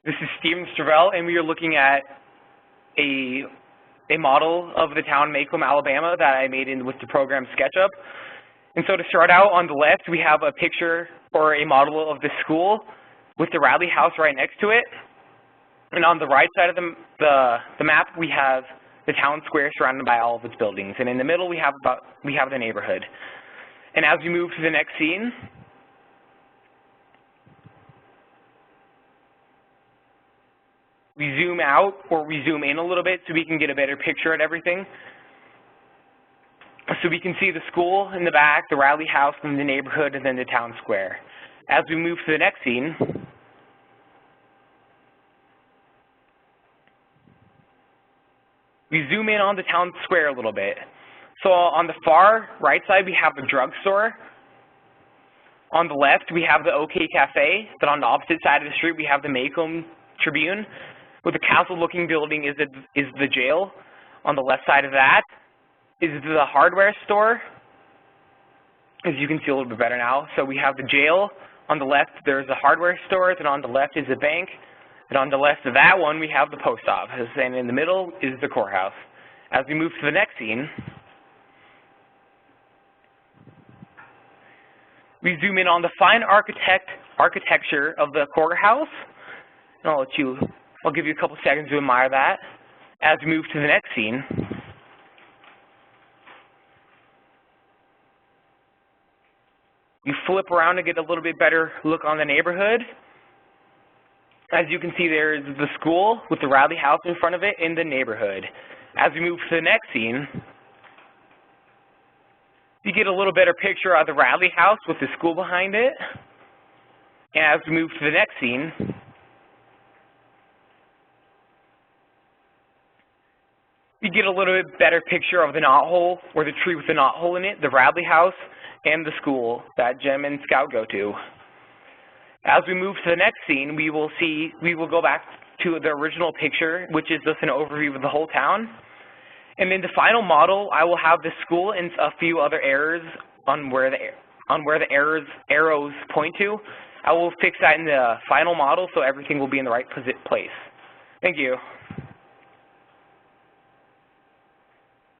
This is Steven Strevell, and we are looking at a model of the town Macomb, Alabama that I made with the program SketchUp. And so to start out, on the left we have a picture or a model of the school with the Radley House right next to it. And on the right side of the map we have the town square surrounded by all of its buildings. And in the middle we have the neighborhood. And as we move to the next scene, we zoom out or we zoom in a little bit so we can get a better picture at everything. So we can see the school in the back, the Radley House, and the neighborhood, and then the town square. As we move to the next scene, we zoom in on the town square a little bit. So on the far right side, we have the drugstore. On the left, we have the OK Cafe. Then on the opposite side of the street, we have the Macomb Tribune. With the castle-looking building is the jail. On the left side of that is the hardware store, as you can see a little bit better now. So we have the jail. On the left, there's the hardware stores, and on the left is the bank. And on the left of that one, we have the post office, and in the middle is the courthouse. As we move to the next scene, we zoom in on the fine architecture of the courthouse, and I'll give you a couple seconds to admire that. As we move to the next scene, you flip around to get a little bit better look on the neighborhood. As you can see, there's the school with the Radley House in front of it in the neighborhood. As we move to the next scene, you get a little better picture of the Radley House with the school behind it. And as we move to the next scene, you get a little bit better picture of the knothole, or the tree with the knothole in it, the Radley House, and the school that Jem and Scout go to. As we move to the next scene, we will go back to the original picture, which is just an overview of the whole town. And in the final model, I will have the school and a few other errors on where the arrows point to. I will fix that in the final model so everything will be in the right place. Thank you.